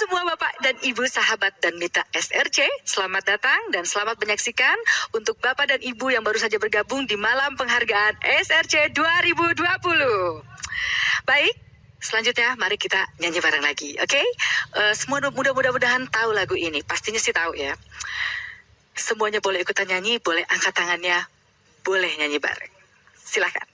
semua Bapak dan Ibu sahabat dan mitra SRC, selamat datang dan selamat menyaksikan untuk Bapak dan Ibu yang baru saja bergabung di Malam Penghargaan SRC 2020. Baik, selanjutnya mari kita nyanyi bareng lagi, oke? Semua mudah-mudahan tahu lagu ini, pastinya sih tahu ya. Semuanya boleh ikutan nyanyi, boleh angkat tangannya, boleh nyanyi bareng. Silakan.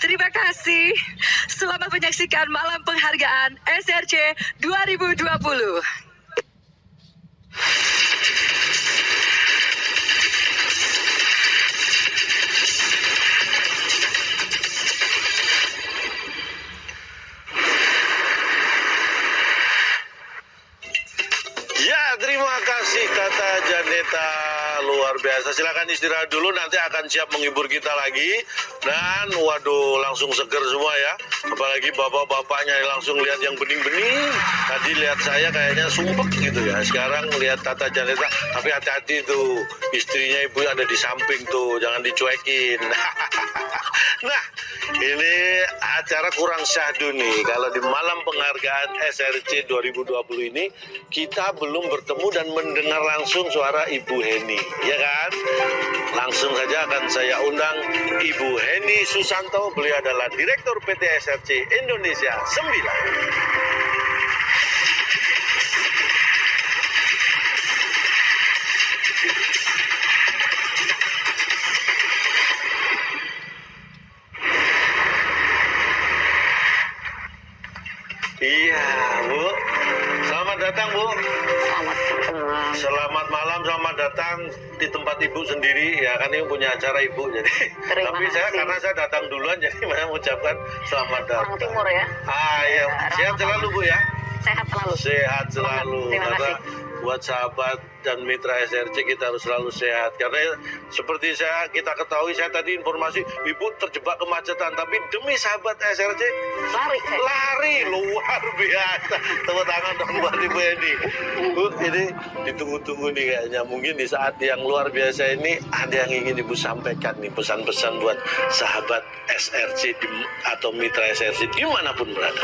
Terima kasih. Selamat menyaksikan Malam Penghargaan SRC 2020. Ya, terima kasih Tata Janeta, luar biasa. Silakan istirahat dulu, nanti akan siap menghibur kita lagi. Dan waduh, langsung seger semua ya. Apalagi bapak-bapaknya langsung lihat yang bening-bening. Tadi lihat saya kayaknya sumpek gitu ya. Sekarang lihat Tata Janeta, tapi hati-hati tuh, istrinya ibu ada di samping tuh, jangan dicuekin. Nah, ini acara kurang syahdu nih. Kalau di Malam Penghargaan SRC 2020 ini, kita belum bertemu dan mendengar langsung suara Ibu Heni, ya kan? Langsung saja akan saya undang Ibu Heni Susanto. Beliau adalah Direktur PT SRC Indonesia 9. Iya, Bu. Selamat datang datang Bu. Selamat malam. Selamat malam, selamat datang di tempat Ibu sendiri ya, kan ini punya acara Ibu jadi. Terima Tapi saya kasih. karena saya datang duluan jadi saya mengucapkan selamat datang. Orang Timur ya. Iya, sehat Rahmat selalu Bu ya. Sehat selalu. Sehat selalu. Terima Karena kasih. buat sahabat dan mitra SRC kita harus selalu sehat. Karena seperti kita ketahui, saya tadi informasi Ibu terjebak kemacetan, tapi demi sahabat SRC Lari saya. lari luar biasa. Tepuk tangan dong buat Ibu ini. Bu, ini ditunggu-tunggu nih kayaknya. Mungkin di saat yang luar biasa ini ada yang ingin Ibu sampaikan nih, pesan-pesan buat sahabat SRC atau mitra SRC dimanapun berada.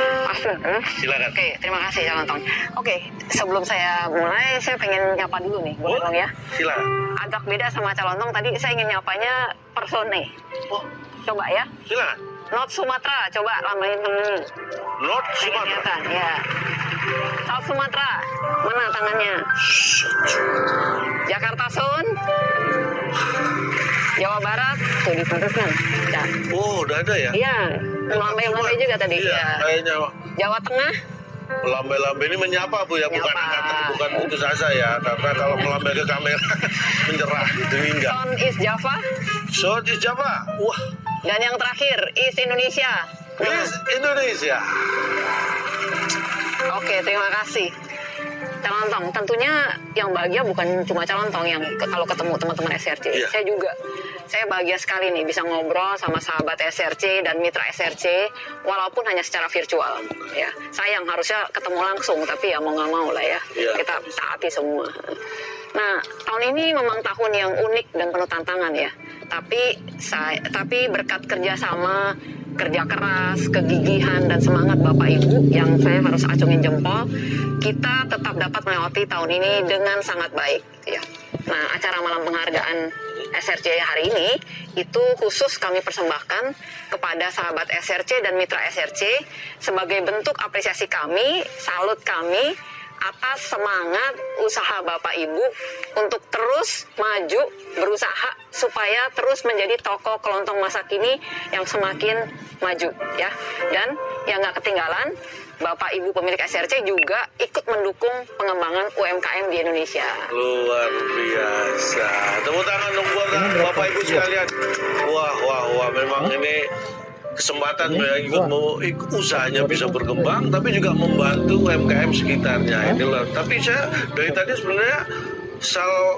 Silakan. Oke, terima kasih Calon Tong. Oke, sebelum saya mulai, saya pengen nyapa dulu nih, boleh dong ya? Silakan. Agak beda sama Calon Tong, tadi saya ingin nyapanya persone. Oh, Coba ya. silakan. North Sumatera, coba lambain tangannya. North Pengen Sumatera. kelihatan, ya. South Sumatera, mana tangannya? Jakarta Sun. Jawa Barat, tuh diputuskan. Ya. Oh, udah ada ya? Iya, lambai-lambai juga tadi. Iya, Ya. kayaknya Jawa Tengah, melambai-lambai ini menyapa Bu ya, bukan Menyapa. bukan putus asa ya, karena kalau melambai ke kamera menyerah gitu enggak. Son East Java, So di Jawa, wah, dan yang terakhir East Indonesia. Miss Indonesia. Oke, terima kasih. Calon Tong, tentunya yang bahagia bukan cuma Calon Tong yang kalau ketemu teman-teman SRC. Iya. Saya juga. Saya bahagia sekali nih bisa ngobrol sama sahabat SRC dan mitra SRC walaupun hanya secara virtual ya. Sayang harusnya ketemu langsung tapi ya mau nggak mau lah ya. Iya. Kita taati semua. Nah, tahun ini memang tahun yang unik dan penuh tantangan ya. Tapi berkat kerjasama, kerja keras, kegigihan dan semangat Bapak Ibu yang saya harus acungin jempol, kita tetap dapat melewati tahun ini dengan sangat baik gitu ya. Nah, acara malam penghargaan SRC hari ini itu khusus kami persembahkan kepada sahabat SRC dan mitra SRC sebagai bentuk apresiasi kami, salut kami atas semangat usaha Bapak Ibu untuk terus maju berusaha supaya terus menjadi toko kelontong masa kini yang semakin maju ya. Dan yang nggak ketinggalan, Bapak Ibu pemilik SRC juga ikut mendukung pengembangan UMKM di Indonesia. Luar biasa. Tepuk tangan dong buat Bapak Ibu sekalian. Wah, memang ini kesempatan ya, ikut usahanya bisa berkembang, tapi juga membantu UMKM sekitarnya. Ini loh. Tapi saya dari tadi sebenarnya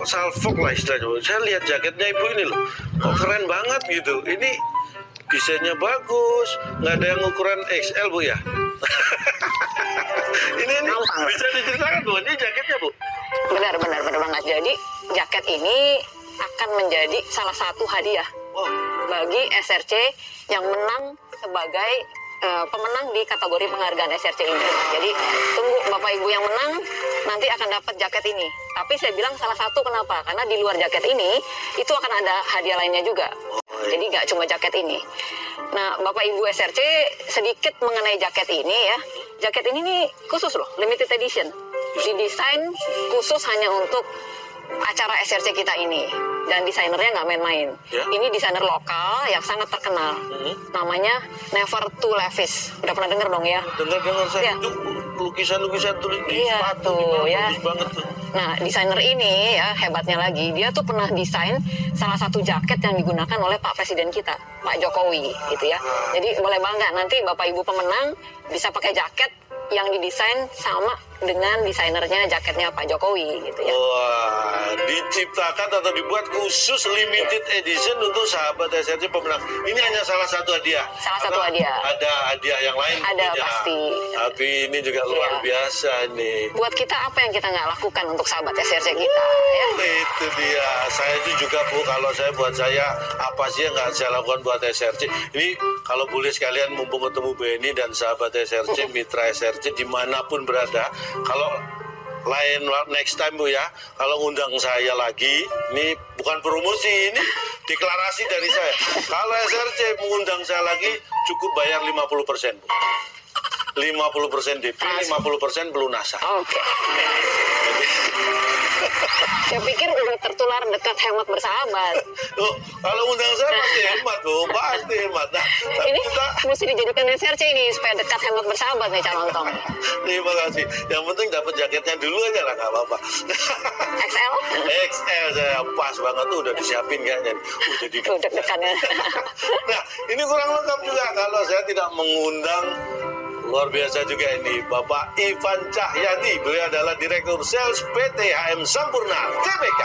salfok lah istilahnya. Saya lihat jaketnya Ibu ini loh, kok keren banget gitu. Ini desainnya bagus, nggak ada yang ukuran XL Bu ya. ini Gampang. bisa diceritakan Bu, ini jaketnya Bu. Benar banget. Jadi jaket ini akan menjadi salah satu hadiah Oh, bagi SRC yang menang sebagai pemenang di kategori penghargaan SRC ini. Jadi tunggu Bapak Ibu yang menang nanti akan dapat jaket ini. Tapi saya bilang salah satu kenapa? Karena di luar jaket ini itu akan ada hadiah lainnya juga. Jadi nggak cuma jaket ini. Nah, Bapak Ibu SRC sedikit mengenai jaket ini ya. Jaket ini nih khusus loh, limited edition. Didesain khusus hanya untuk acara SRC kita ini. Dan desainernya nggak main-main. Ya. Ini desainer lokal yang sangat terkenal. Namanya Never to Levis. Udah pernah denger dong ya? dengar saya Iya. itu lukisan tulis di Iya, sepatu tuh, gimana, ya. bagus banget tuh. Nah, desainer ini ya hebatnya lagi, dia tuh pernah desain salah satu jaket yang digunakan oleh Pak Presiden kita, Pak Jokowi, gitu ya. Jadi boleh bangga nanti Bapak Ibu pemenang bisa pakai jaket yang didesain sama dengan desainernya jaketnya Pak Jokowi, gitu ya. Wah, diciptakan atau dibuat khusus limited edition untuk sahabat SRC pemenang. Ini hanya salah satu hadiah. Salah satu Karena hadiah. Ada hadiah yang lain. Ada, tentunya. pasti. Tapi ini juga luar Iya. biasa nih. Buat kita apa yang kita nggak lakukan untuk sahabat SRC kita, ya? Itu dia. Saya itu juga Bu, kalau saya buat saya apa sih yang nggak saya lakukan buat SRC? Ini kalau boleh sekalian mumpung ketemu Benny dan sahabat SRC, mitra SRC dimanapun berada, kalau lain next time Bu ya, kalau ngundang saya lagi, ini bukan promosi, ini deklarasi dari saya. Kalau SRC mengundang saya lagi, cukup bayar 50% Bu. 50% DP, 50% pelunasan. Oke. Saya pikir udah tertular dekat hemat bersahabat. Tuh, kalau undang saya pasti hemat tuh, pasti hemat. Nah, tapi Ini kita mesti dijadikan SRC ini supaya dekat hemat bersahabat nih calon tong. terima kasih. Yang penting dapat jaketnya dulu aja lah, nggak apa-apa. XL? XL saya pas banget tuh udah disiapin kayaknya. Udah di Tuh deg-degan ya. Nah, ini kurang lengkap juga kalau saya tidak mengundang luar biasa juga ini Bapak Ivan Cahyadi. Beliau adalah Direktur Sales PT HM Sampurna Tbk.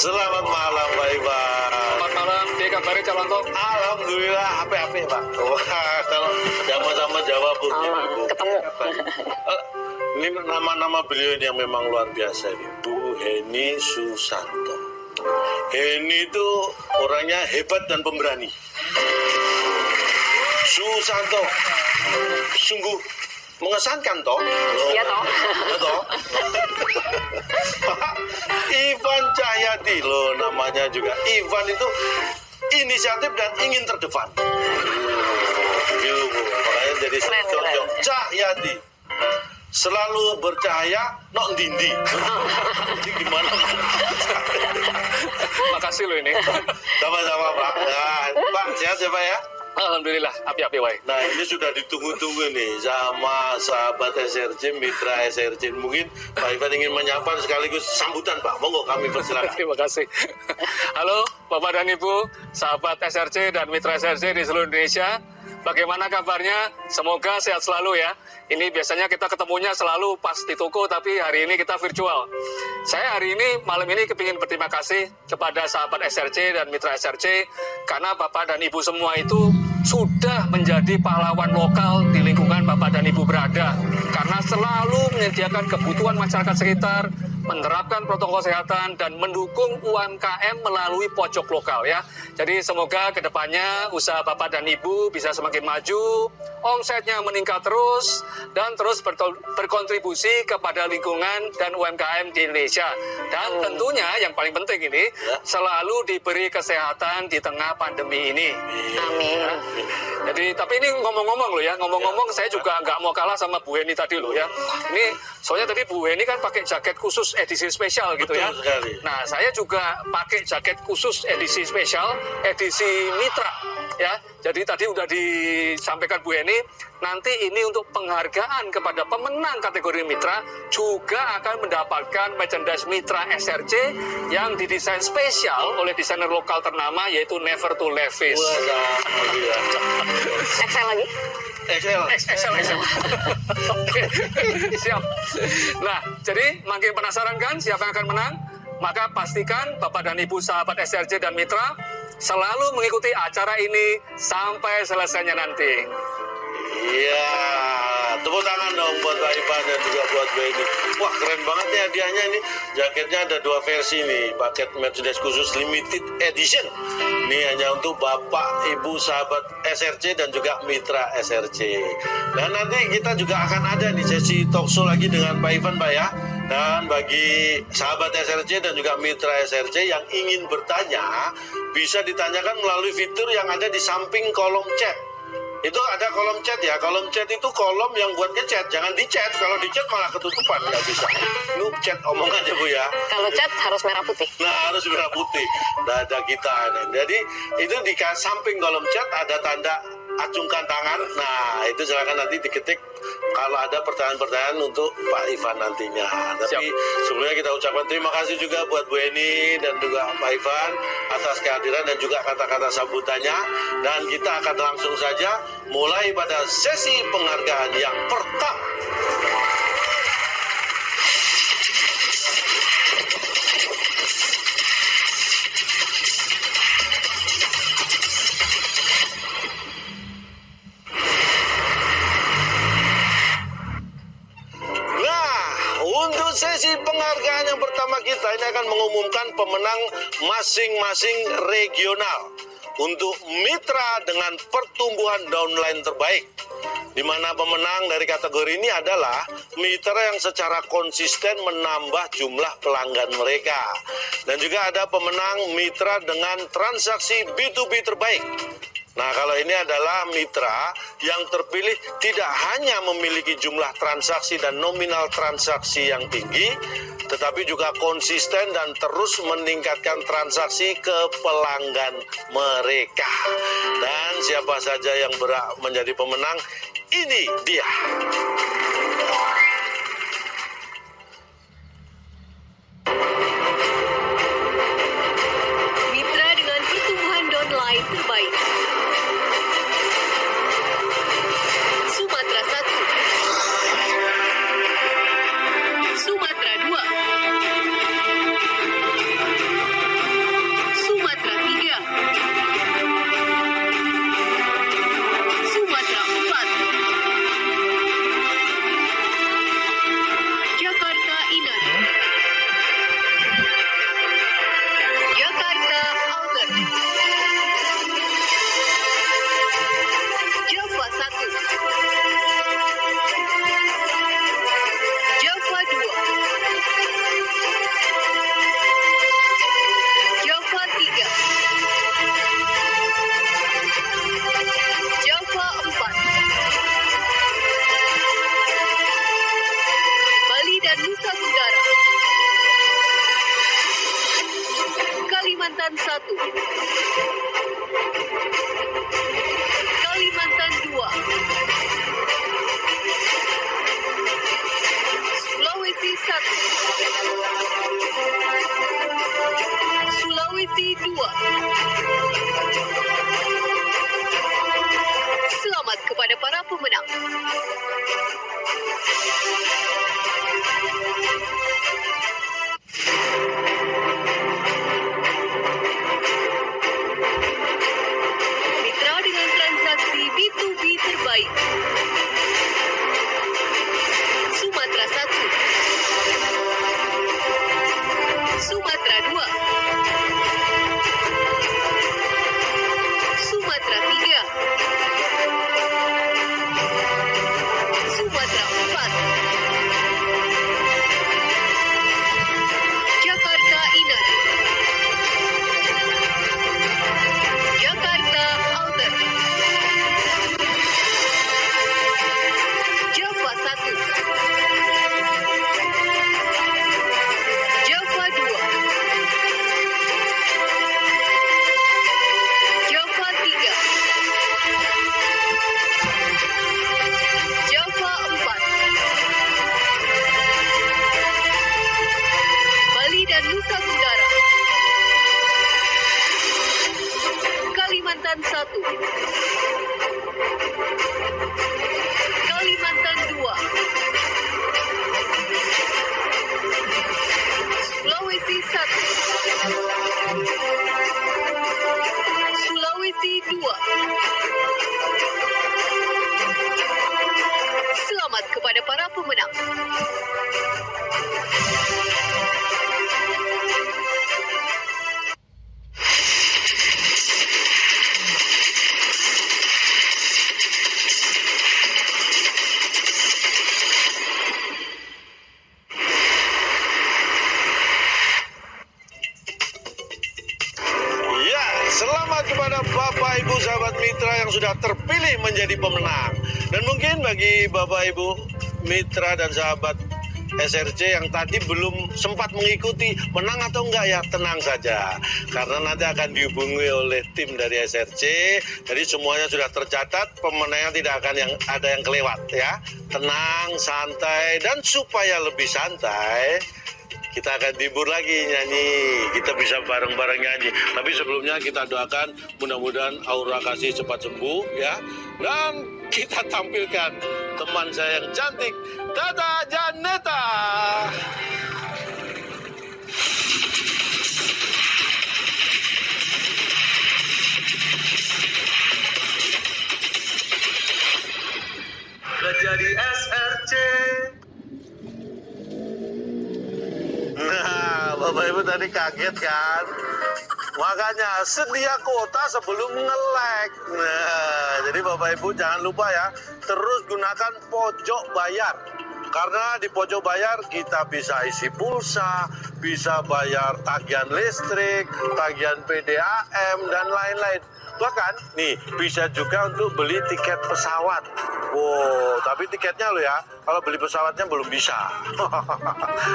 Selamat malam Pak Ivan. Selamat malam, di kabari calon tong. Alhamdulillah, apa-apa Pak. Wah, kalau sama-sama Jawa Bu. Ketemu. Ini nama-nama beliau ini yang memang luar biasa ini. Bu Heni Susanto. Heni itu orangnya hebat dan pemberani. Susanto, sungguh mengesankan toh. Iya toh. Ya toh. Pak Ivan Cahyadi loh namanya juga. Ivan itu inisiatif dan ingin terdepan. Gitu, Bu. Makanya jadi Keren, cocok. keren. Cahyadi selalu bercahaya nok dindi. Jadi gimana? Makasih lo ini. Sama-sama Pak. Nah, Pak sehat ya Pak ya? Alhamdulillah, api-api wae. Nah ini sudah ditunggu-tunggu nih sama sahabat SRC, mitra SRC. Mungkin Pak Ivan ingin menyapa sekaligus sambutan Pak. Monggo kami persilakan. Terima kasih. Halo Bapak dan Ibu, sahabat SRC dan mitra SRC di seluruh Indonesia. Bagaimana kabarnya? Semoga sehat selalu ya. Ini biasanya kita ketemunya selalu pas di toko, tapi hari ini kita virtual. Saya hari ini, malam ini kepingin berterima kasih kepada sahabat SRC dan mitra SRC, karena Bapak dan Ibu semua itu sudah menjadi pahlawan lokal di lingkungan Bapak dan Ibu berada. Karena selalu menyediakan kebutuhan masyarakat sekitar, menerapkan protokol kesehatan, dan mendukung UMKM melalui pojok lokal ya. Jadi semoga kedepannya usaha Bapak dan Ibu bisa semakin maju, omsetnya meningkat terus, dan terus berkontribusi kepada lingkungan dan UMKM di Indonesia. Dan tentunya yang paling penting ini, selalu diberi kesehatan di tengah pandemi ini. Amin. Jadi, tapi ini ngomong-ngomong loh ya, ngomong-ngomong saya juga nggak mau kalah sama Bu Heni tadi loh ya. Ini soalnya tadi Bu Heni kan pakai jaket khusus edisi spesial gitu ya. Betul sekali. Nah, saya juga pakai jaket khusus edisi spesial, edisi mitra ya. Jadi tadi udah disampaikan Bu Heni, nanti ini untuk penghargaan kepada pemenang kategori mitra juga akan mendapatkan merchandise mitra SRC yang didesain spesial oleh desainer lokal ternama yaitu Never to Levis. XL lagi? XL. XL. Oke, siap. Nah, jadi makin penasaran kan siapa yang akan menang? Maka pastikan Bapak dan Ibu sahabat SRC dan mitra selalu mengikuti acara ini sampai selesainya nanti. Iya, tepuk tangan dong buat Pak Ivan dan juga buat Bu Heni. Wah keren banget nih hadiahnya ini. Jaketnya ada 2 versi nih, paket merchandise khusus limited edition. Ini hanya untuk Bapak, Ibu, sahabat SRC dan juga mitra SRC. Dan nanti kita juga akan ada nih sesi talkshow lagi dengan Pak Ivan Pak ya. Dan bagi sahabat SRC dan juga mitra SRC yang ingin bertanya, bisa ditanyakan melalui fitur yang ada di samping kolom chat. Itu ada kolom chat ya. Kolom chat itu kolom yang buat ngechat. Jangan di chat. Kalau di chat malah ketutupan. Nggak bisa. Lu chat omong aja Bu ya. Kalau cat harus merah putih. Nah harus merah putih. Dada kita. Jadi itu di samping kolom chat ada tanda acungkan tangan. Nah itu silakan nanti diketik kalau ada pertanyaan-pertanyaan untuk Pak Ivan nantinya. Tapi sebelumnya kita ucapkan terima kasih juga buat Bu Heni dan juga Pak Ivan atas kehadiran dan juga kata-kata sambutannya. Dan kita akan langsung saja mulai pada sesi penghargaan yang pertama. Untuk sesi penghargaan yang pertama kita ini akan mengumumkan pemenang masing-masing regional. untuk mitra dengan pertumbuhan downline terbaik, di mana pemenang dari kategori ini adalah mitra yang secara konsisten menambah jumlah pelanggan mereka. Dan juga ada pemenang mitra dengan transaksi B2B terbaik. Nah, kalau ini adalah mitra yang terpilih tidak hanya memiliki jumlah transaksi dan nominal transaksi yang tinggi, tetapi juga konsisten dan terus meningkatkan transaksi ke pelanggan mereka. Dan siapa saja yang berhak menjadi pemenang, ini dia. Mitra dengan pertumbuhan downline terbaik. Sumatera 1, Sumatera 2, Sumatera 3, Sumatera 4, Jakarta Inner, Jakarta Outer, Java 1, Java 2, Java 3, Java 4, Bali dan Nusa Tenggara, Kalimantan 1, Kalimantan 2, Sulawesi 1, Sulawesi 2. Selamat kepada para pemenang. Mitra dengan transaksi B2B terbaik. Sumatera 1, Sumatera 2, Sumatera 3, Sumatera 4, Jakarta Inner, Jakarta Outer, Java 1, Java 2, Java 3, Java 4, Bali dan Nusa Tenggara, Kalimantan 1, Kalimantan 2, Sulawesi 1, Sulawesi 2. Selamat kepada para pemenang. Ya, selamat kepada Bapak Ibu sahabat mitra yang sudah terpilih menjadi pemenang. Dan mungkin bagi Bapak Ibu mitra dan sahabat SRC yang tadi belum sempat mengikuti menang atau enggak, ya tenang saja, karena nanti akan dihubungi oleh tim dari SRC. Jadi semuanya sudah tercatat, pemenangnya tidak akan ada yang kelewat ya. Tenang, santai, dan supaya lebih santai kita akan libur lagi nyanyi, kita bisa bareng-bareng nyanyi. Tapi sebelumnya kita doakan mudah-mudahan Aura Kasih cepat sembuh ya. Dan kita tampilkan teman saya yang cantik, Tata Janeta. Udah jadi SRC. Nah, Bapak Ibu tadi kaget kan? Makanya sedia kuota sebelum nge-lag. Nah, jadi Bapak Ibu jangan lupa ya, terus gunakan pojok bayar. Karena di pojok bayar kita bisa isi pulsa, bisa bayar tagihan listrik, tagihan PDAM, dan lain-lain. Bahkan nih bisa juga untuk beli tiket pesawat. Wow, tapi tiketnya loh ya, kalau beli pesawatnya belum bisa.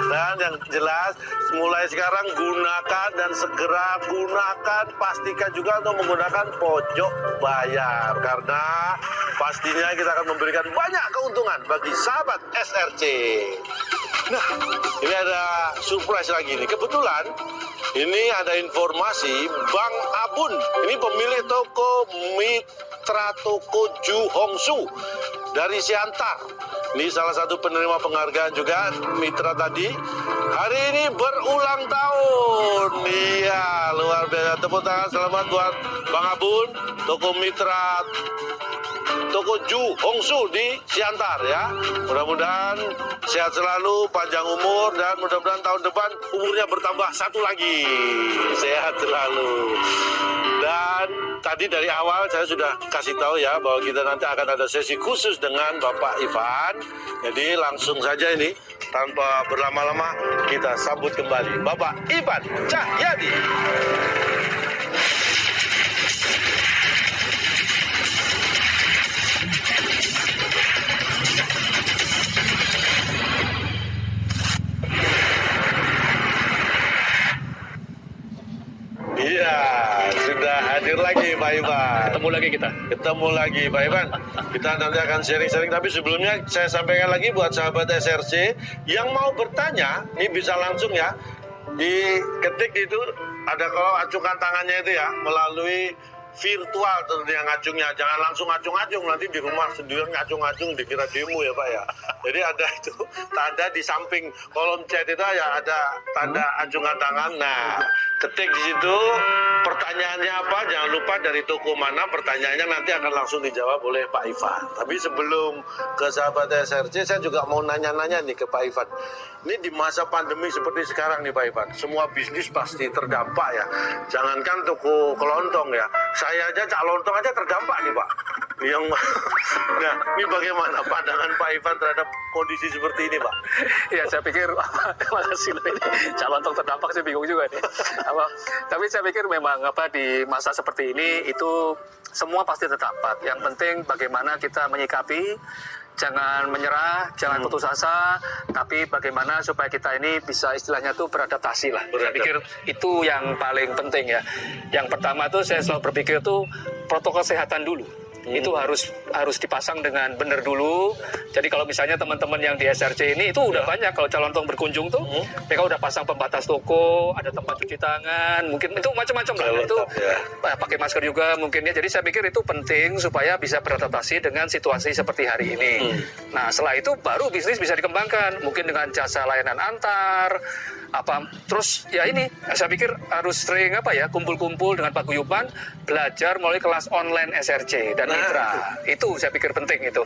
Dan yang jelas mulai sekarang gunakan dan segera gunakan, pastikan juga untuk menggunakan pojok bayar. Karena pastinya kita akan memberikan banyak keuntungan bagi sahabat SRC. Nah, ini ada surprise lagi nih. Kebetulan ini ada informasi Bang Abun, ini pemilik toko Mitra Toko Ju Hongsu dari Siantar. Ini salah satu penerima penghargaan juga Mitra tadi. Hari ini berulang tahun. Iya, luar biasa. Tepuk tangan selamat buat Bang Abun, toko Mitra Toko Ju Hongsu di Siantar ya. Mudah-mudahan sehat selalu, panjang umur, dan mudah-mudahan tahun depan umurnya bertambah satu lagi. Sehat selalu. Dan tadi dari awal saya sudah kasih tahu ya bahwa kita nanti akan ada sesi khusus dengan Bapak Ivan. Jadi langsung saja ini tanpa berlama-lama kita sambut kembali Bapak Ivan Cahyadi. Iya, sudah hadir lagi Pak Ivan. Ketemu lagi kita. Ketemu lagi Pak Ivan. Kita nanti akan sharing-sharing, tapi sebelumnya saya sampaikan lagi buat sahabat SRC yang mau bertanya, ini bisa langsung ya, diketik itu ada kalau acungkan tangannya itu ya, melalui virtual tentunya ngacungnya, jangan langsung ngacung-ngacung, nanti di rumah sendirian ngacung-ngacung dikira demo ya Pak ya. Jadi ada itu tanda di samping kolom chat itu ya, ada tanda acungan tangan. Nah, ketik di situ pertanyaannya apa, jangan lupa dari toko mana pertanyaannya, nanti akan langsung dijawab oleh Pak Ivan. Tapi sebelum ke sahabat SRC, saya juga mau nanya-nanya nih ke Pak Ivan. Ini di masa pandemi seperti sekarang nih Pak Ivan, semua bisnis pasti terdampak ya. Jangankan toko kelontong ya, saya aja cak lontong aja terdampak nih Pak. Nah, ini bagaimana pandangan Pak Ivan terhadap kondisi seperti ini Pak? Ya saya pikir, makasih loh ini calon terdampak, saya bingung juga nih. Tapi saya pikir memang di masa seperti ini itu semua pasti terdampak. Yang penting bagaimana kita menyikapi, jangan menyerah, jangan putus asa, tapi bagaimana supaya kita ini bisa istilahnya tuh beradaptasi lah. Saya pikir itu yang paling penting ya. Yang pertama tuh saya selalu berpikir tuh protokol kesehatan dulu. Itu harus dipasang dengan benar dulu. Jadi kalau misalnya teman-teman yang di SRC ini itu udah banyak, kalau calon tong berkunjung tuh mereka udah pasang pembatas toko, ada tempat cuci tangan, mungkin itu macam-macam lah. Itu pakai masker juga mungkin ya. Jadi saya pikir itu penting supaya bisa beradaptasi dengan situasi seperti hari ini. Nah, setelah itu baru bisnis bisa dikembangkan, mungkin dengan jasa layanan antar terus ya ini saya pikir harus sering kumpul-kumpul dengan paguyuban, belajar melalui kelas online SRC dan Mitra. Itu saya pikir penting itu.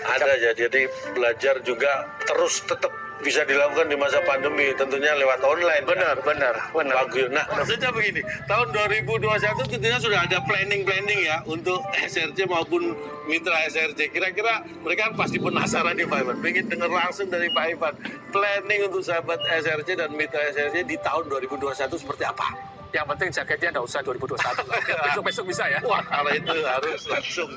Ada ya, jadi belajar juga terus tetap bisa dilakukan di masa pandemi, tentunya lewat online. Benar. Bagus. Nah, maksudnya begini, tahun 2021 tentunya sudah ada planning ya untuk SRC maupun Mitra SRC. Kira-kira mereka pasti penasaran nih Pak Ivan, pengen dengar langsung dari Pak Ivan, planning untuk sahabat SRC dan Mitra SRC di tahun 2021 seperti apa? Yang penting jaketnya nggak usah 2021. Besok-besok bisa ya. Wah, kalau itu harus langsung.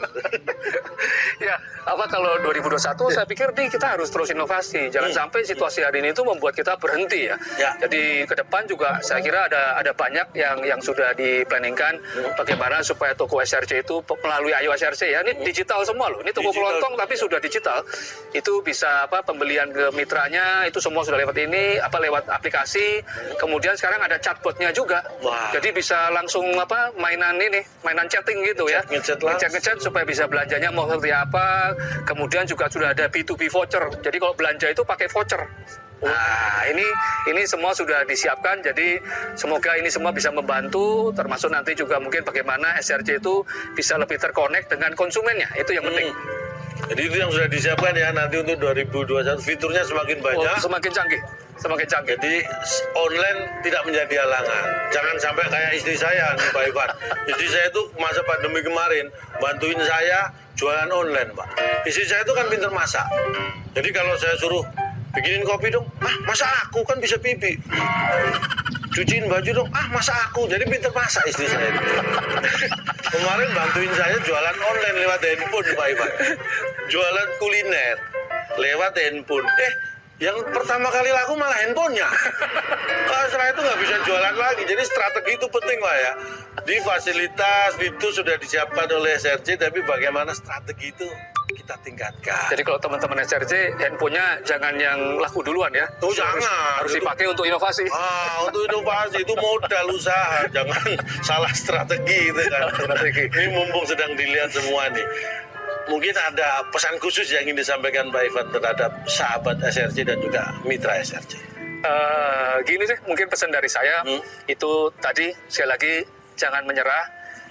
Ya, kalau 2021 saya pikir nih kita harus terus inovasi. Jangan sampai situasi hari ini itu membuat kita berhenti ya. Jadi ke depan juga saya kira ada banyak yang sudah diplanningkan bagaimana supaya toko SRC itu melalui Ayo SRC ya. Ini digital semua loh. Ini toko kelontong tapi sudah digital. Itu bisa pembelian ke mitranya itu semua sudah lewat ini, lewat aplikasi. Kemudian sekarang ada chatbotnya juga. Wah. Jadi bisa langsung mainan chatting gitu ya. Ngechat supaya bisa belanjanya mau seperti apa. Kemudian juga sudah ada B2B voucher. Jadi kalau belanja itu pakai voucher. Nah, ini semua sudah disiapkan. Jadi semoga ini semua bisa membantu, termasuk nanti juga mungkin bagaimana SRC itu bisa lebih terkonek dengan konsumennya. Itu yang penting. Jadi itu yang sudah disiapkan ya nanti untuk 2021, fiturnya semakin banyak. Semakin canggih, semakin canggih. Jadi online tidak menjadi halangan. Jangan sampai kayak istri saya nih Pak Ivan. Istri saya itu masa pandemi kemarin bantuin saya jualan online Pak. Istri saya itu kan pintar masak. Jadi kalau saya suruh bikinin kopi dong, masa aku kan bisa pipi. Cuciin baju dong, masa aku. Jadi pintar masak istri saya itu. Kemarin bantuin saya jualan online lewat handphone Pak Ivan. Jualan kuliner lewat handphone. Yang pertama kali laku malah handphonenya. Setelah itu nggak bisa jualan lagi. Jadi strategi itu penting Pak ya. Di fasilitas itu sudah disiapkan oleh SRC, tapi bagaimana strategi itu kita tingkatkan. Jadi kalau teman-teman SRC, handphonenya jangan yang laku duluan ya. Jangan. Harus dipakai untuk inovasi. Untuk inovasi itu modal usaha. Jangan salah strategi itu kan. Strategi. Ini mumpung sedang dilihat semua nih. Mungkin ada pesan khusus yang ingin disampaikan Pak Ivan terhadap sahabat SRC dan juga mitra SRC. Gini deh, mungkin pesan dari saya itu tadi sekali lagi jangan menyerah.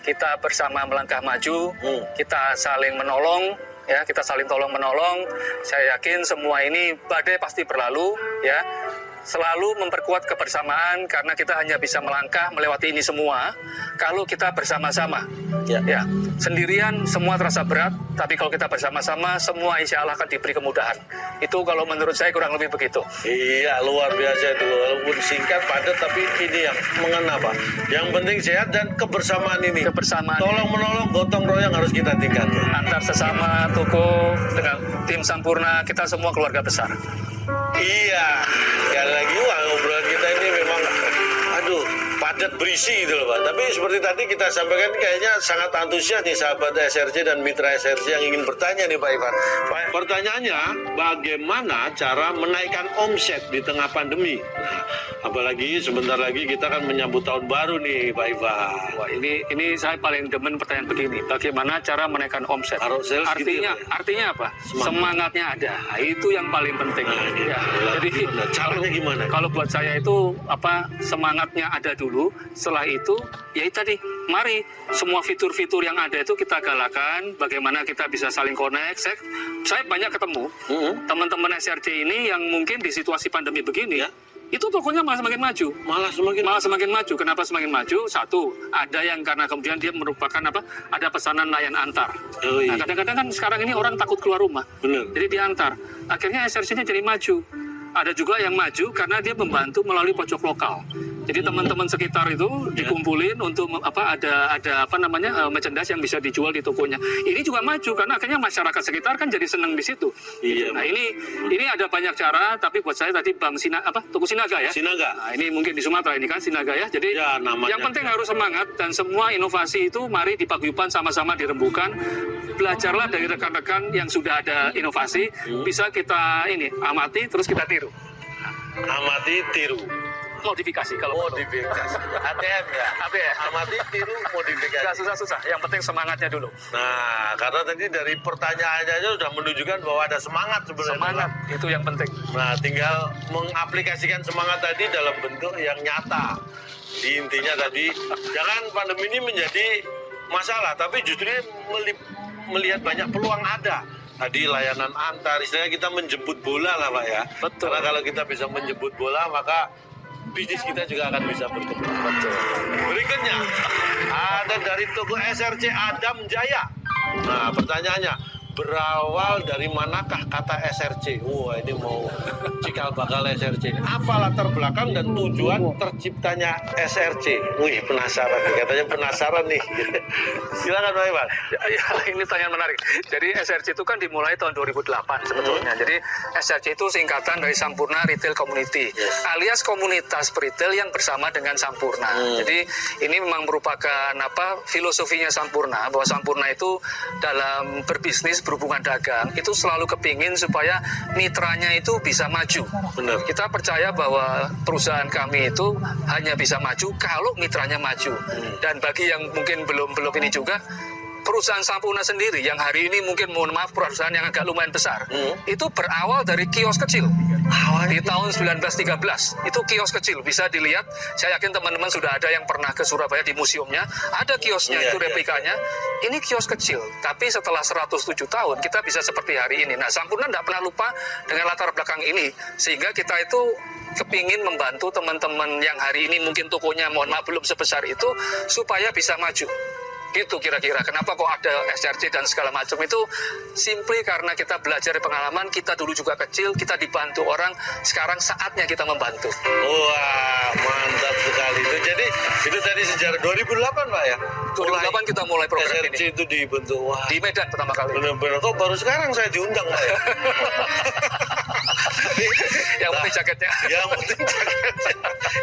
Kita bersama melangkah maju, kita saling menolong, ya kita saling tolong menolong. Saya yakin semua ini badai pasti berlalu, ya. Selalu memperkuat kebersamaan karena kita hanya bisa melangkah melewati ini semua kalau kita bersama-sama. Ya, sendirian semua terasa berat, tapi kalau kita bersama-sama semua insya Allah akan diberi kemudahan. Itu kalau menurut saya kurang lebih begitu. Iya, luar biasa itu. Walaupun singkat, padat, tapi ini yang mengena Pak. Yang penting sehat dan kebersamaan ini. Kebersamaan. Tolong menolong, gotong royong harus kita tingkatkan. Antar sesama toko dengan tim Sampurna, kita semua keluarga besar. Iya, sekali lagi obrolan kita ini memang padat berisi gitu loh Pak. Tapi seperti tadi kita sampaikan kayaknya sangat antusias nih sahabat SRC dan mitra SRC yang ingin bertanya nih Pak Ivan. Pertanyaannya, bagaimana cara menaikkan omset di tengah pandemi? Nah, apalagi sebentar lagi kita akan menyambut tahun baru nih Pak Ivan. Wah, ini saya paling demen pertanyaan begini. Bagaimana cara menaikkan omset? Artinya apa? Semangatnya ada. Nah, itu yang paling penting. Jadi caranya gimana? Kalau buat saya itu semangatnya ada dulu. Setelah itu ya itu tadi, mari semua fitur-fitur yang ada itu kita galakan. Bagaimana kita bisa saling connect. Saya banyak ketemu teman-teman SRC ini yang mungkin di situasi pandemi begini itu tokonya malah semakin maju. Malah semakin maju. Kenapa semakin maju? Satu, ada yang karena kemudian dia merupakan ada pesanan layan antar. Nah, kadang-kadang kan sekarang ini orang takut keluar rumah. Benar. Jadi diantar. Akhirnya SRC-nya jadi maju. Ada juga yang maju karena dia membantu melalui pojok lokal. Jadi teman-teman sekitar itu dikumpulin untuk ada merchandise yang bisa dijual di tokonya. Ini juga maju karena akhirnya masyarakat sekitar kan jadi senang di situ. Iya. Nah, ini ada banyak cara, tapi buat saya tadi Toko Sinaga ya. Sinaga. Nah, ini mungkin di Sumatera ini kan Sinaga ya. Jadi yang penting harus semangat dan semua inovasi itu mari dipaguyuban sama-sama dirembukan. Belajarlah dari rekan-rekan yang sudah ada inovasi, bisa kita amati terus kita tiru. Amati, tiru. Modifikasi kalau modifikasi. ATM ya. ATM. Amati, tiru, modifikasi. Nggak susah-susah. Yang penting semangatnya dulu. Nah, karena tadi dari pertanyaannya aja sudah menunjukkan bahwa ada semangat sebenarnya. Semangat itu yang penting. Nah, tinggal mengaplikasikan semangat tadi dalam bentuk yang nyata. Intinya tadi, jangan pandemi ini menjadi masalah, tapi justru melihat banyak peluang ada. Tadi layanan antar, istilahnya kita menjemput bola lah Pak ya. Betul. Karena kalau kita bisa menjemput bola, maka bisnis kita juga akan bisa berkembang. Betul. Berikutnya, ada dari toko SRC Adam Jaya. Nah, pertanyaannya, berawal dari manakah kata SRC? Wah, ini mau cikal bakal SRC. Apa latar belakang dan tujuan terciptanya SRC? Wih, penasaran nih, katanya penasaran nih. Silakan Pak Iwan. Ya, ini pertanyaan menarik. Jadi SRC itu kan dimulai tahun 2008 sebetulnya. Jadi SRC itu singkatan dari Sampurna Retail Community, alias komunitas retail yang bersama dengan Sampurna. Jadi ini memang merupakan filosofinya Sampurna, bahwa Sampurna itu dalam berbisnis berhubungan dagang itu selalu kepingin supaya mitranya itu bisa maju. Benar. Kita percaya bahwa perusahaan kami itu hanya bisa maju kalau mitranya maju. Dan bagi yang mungkin belum ini juga, perusahaan Sampurna sendiri yang hari ini mungkin mohon maaf perusahaan yang agak lumayan besar, itu berawal dari kios kecil. Di tahun 1913 itu kios kecil bisa dilihat. Saya yakin teman-teman sudah ada yang pernah ke Surabaya di museumnya. Ada kiosnya Iya, itu replikanya. Ini kios kecil, tapi setelah 107 tahun kita bisa seperti hari ini. Nah, Sampurna tidak pernah lupa dengan latar belakang ini, sehingga kita itu kepingin membantu teman-teman yang hari ini mungkin tokonya mohon maaf belum sebesar itu supaya bisa maju. Gitu kira-kira. Kenapa kok ada SRC dan segala macam itu? Simply karena kita belajar dari pengalaman, kita dulu juga kecil, kita dibantu orang, sekarang saatnya kita membantu. Wah, mantap sekali itu. Jadi itu tadi sejarah 2008 Pak ya? 2008 kita mulai program SRC ini. itu dibentuk. Wah, Di Medan pertama kali. benar-benar kok baru sekarang saya diundang Pak ya? Yang penting jaketnya. Yang penting jaketnya.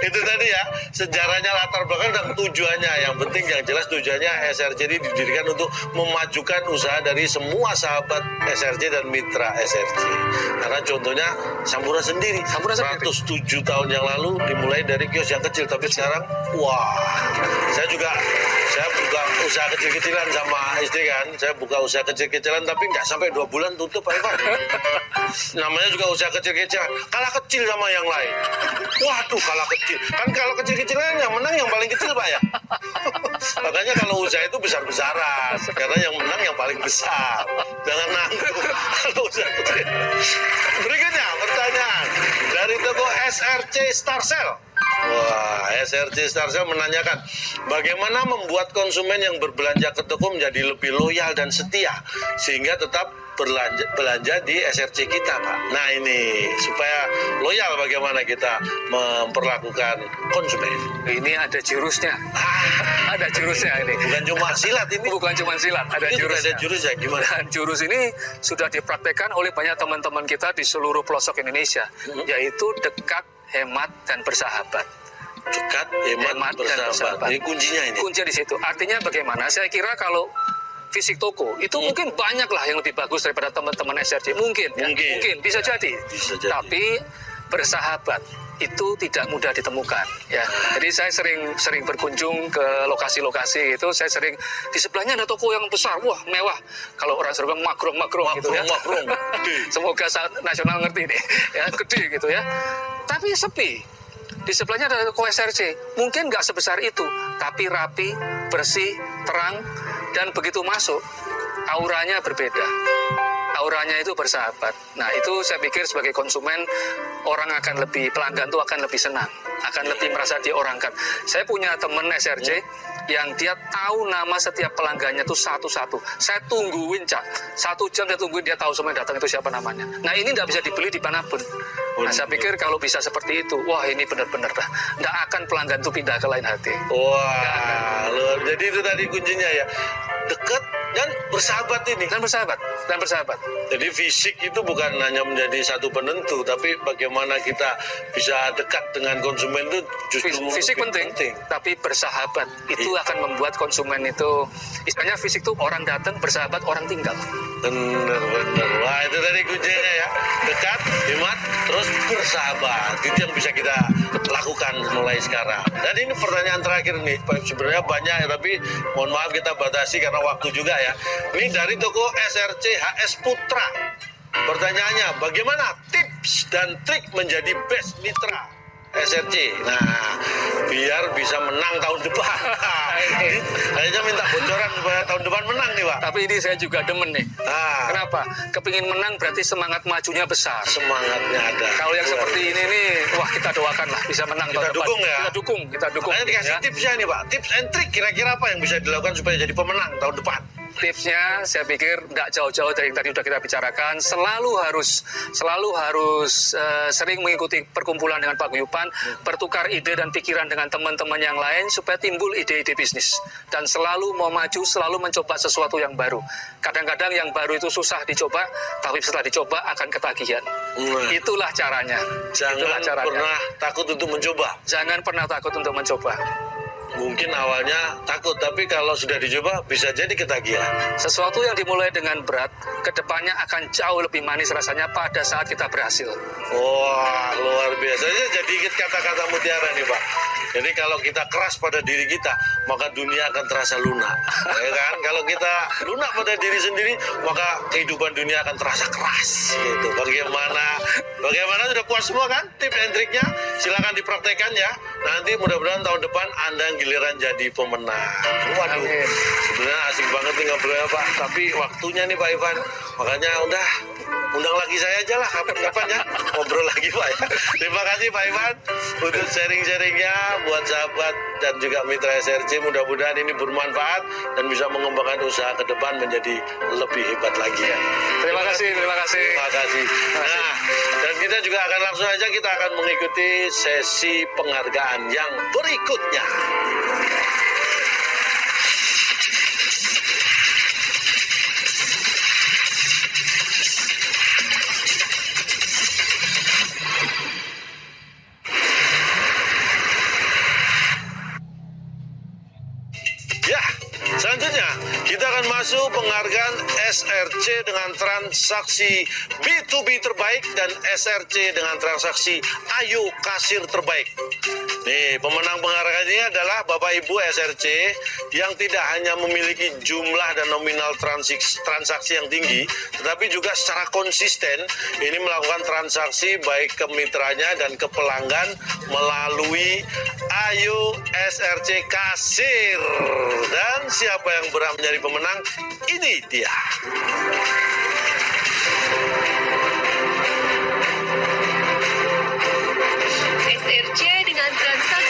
Itu tadi ya, sejarahnya, latar belakang dan tujuannya. Yang penting yang jelas tujuannya SRC ini didirikan untuk memajukan usaha dari semua sahabat SRC dan mitra SRC. Karena contohnya Sampurna sendiri, Sampurna sendiri. 107 tahun yang lalu dimulai dari kios yang kecil, tapi sekarang wah, saya buka usaha kecil-kecilan sama istri kan. Saya buka usaha kecil-kecilan tapi nggak sampai 2 bulan tutup Pak Ivan. Namanya juga usaha kecil-kecilan, kalah kecil sama yang lain. Waduh, kalah kecil. Kan kalau kecil-kecilan yang menang yang paling kecil Pak ya. Makanya kalau usaha itu besar-besaran, karena yang menang yang paling besar. Jangan nanggung kalau usaha kecil. Berikutnya pertanyaan dari toko SRC Starsel. Wah, SRC Starsel menanyakan bagaimana membuat konsumen yang berbelanja ke toko menjadi lebih loyal dan setia sehingga tetap belanja di SRC kita, Pak. Nah ini supaya loyal bagaimana kita memperlakukan konsumen. Ini ada jurusnya. Ada jurusnya ini. Bukan cuma silat ini. Bukan cuma silat, ada Ini juga jurusnya. ada jurusnya gimana? Dan jurus ini sudah dipraktekkan oleh banyak teman-teman kita di seluruh pelosok Indonesia, yaitu dekat, hemat, dan bersahabat. Dekat, hemat, bersahabat. Ini kuncinya ini. Kuncinya di situ. Artinya bagaimana? Saya kira kalau fisik toko itu mungkin banyak lah yang lebih bagus daripada teman-teman SRC. Mungkin, ya. Mungkin bisa jadi. Bisa jadi. Tapi bersahabat itu tidak mudah ditemukan, ya. Jadi saya sering berkunjung ke lokasi-lokasi itu. Saya sering di sebelahnya ada toko yang besar, wah mewah. Kalau orang Surabaya makrong gitu ya. Makrong. Semoga nasional ngerti nih, ya gede gitu ya. Tapi sepi. Di sebelahnya ada toko SRC, mungkin nggak sebesar itu, tapi rapi, bersih, terang, dan begitu masuk, auranya berbeda. Auranya itu bersahabat. Nah itu saya pikir sebagai konsumen, orang akan lebih, pelanggan itu akan lebih senang, akan lebih merasa diorangkan. Saya punya teman SRC yang dia tahu nama setiap pelanggannya itu satu-satu. Saya tungguin, Cak. 1 jam saya tungguin, dia tahu semua yang datang itu siapa namanya. Nah ini tidak bisa dibeli dimanapun. Nah saya pikir kalau bisa seperti itu, wah ini benar-benar dah. Tidak akan pelanggan itu pindah ke lain hati. Wah, luar. Jadi itu tadi kuncinya ya. Dekat dan bersahabat ini. Dan bersahabat. Jadi fisik itu bukan hanya menjadi satu penentu, tapi bagaimana kita bisa dekat dengan konsumen itu justru Fisik lebih penting, tapi bersahabat itu akan membuat konsumen itu, istilahnya fisik itu orang datang, bersahabat orang tinggal. Bener. Wah itu tadi kuncinya ya. Dekat, hemat, terus bersahabat. Itu yang bisa kita lakukan mulai sekarang. Dan ini pertanyaan terakhir nih. Sebenarnya banyak ya, tapi mohon maaf kita batasi karena waktu juga ya. Ini dari toko SRC HS Putra. Pertanyaannya, bagaimana tips dan trik menjadi best mitra SRC? Nah, biar bisa menang tahun depan. Kayaknya minta bocoran supaya tahun depan menang nih, Pak. Tapi ini saya juga demen nih. Nah, Kenapa? Kepingin menang berarti semangat majunya besar. semangatnya ada. Kalau yang seperti ini nih, wah kita doakan lah bisa menang Kita tahun depan. dukung ya. Kita dukung. Makanya dikasih ya. tipsnya nih Pak, tips and trick kira-kira apa yang bisa dilakukan supaya jadi pemenang tahun depan? Tipsnya saya pikir tidak jauh-jauh dari yang tadi sudah kita bicarakan. Selalu harus sering mengikuti perkumpulan dengan paguyuban, bertukar ide dan pikiran dengan teman-teman yang lain supaya timbul ide-ide bisnis. Dan selalu mau maju, selalu mencoba sesuatu yang baru. Kadang-kadang yang baru itu susah dicoba, tapi setelah dicoba akan ketagihan. Itulah caranya. Jangan pernah takut untuk mencoba. Jangan pernah takut untuk mencoba. Mungkin awalnya takut, tapi kalau sudah dicoba bisa jadi ketagihan. Sesuatu yang dimulai dengan berat, kedepannya akan jauh lebih manis rasanya pada saat kita berhasil. Wah, luar biasa. Ini jadi kata-kata mutiara nih Pak. Jadi kalau kita keras pada diri kita, maka dunia akan terasa lunak. Ya kan? Kalau kita lunak pada diri sendiri, maka kehidupan dunia akan terasa keras. Gitu. Bagaimana sudah puas semua kan? Tips and triknya silakan dipraktekkan ya. Nanti mudah-mudahan tahun depan Anda giliran jadi pemenang. Waduh, sebenarnya asik banget nih ngobrolnya Pak. Tapi waktunya nih Pak Ivan. Makanya udah undang lagi saya aja lah kapan-kapan ya. Ngobrol lagi Pak ya. Terima kasih Pak Ivan untuk sharing-sharingnya buat sahabat dan juga mitra SRC. Mudah-mudahan ini bermanfaat dan bisa mengembangkan usaha ke depan menjadi lebih hebat lagi ya. Terima kasih. Terima kasih. Nah, dan kita juga akan langsung aja kita akan mengikuti sesi penghargaan yang berikutnya. Ya, selanjutnya kita akan masuk penghargaan SRC dengan transaksi B2B terbaik dan SRC dengan transaksi Ayo Kasir terbaik. Nih, pemenang penghargaan ini adalah Bapak Ibu SRC yang tidak hanya memiliki jumlah dan nominal transaksi yang tinggi, tetapi juga secara konsisten ini melakukan transaksi baik ke mitranya dan ke pelanggan melalui Ayo SRC Kasir. Dan siapa yang berhak menjadi pemenang? Ini dia. SRC dengan transaksi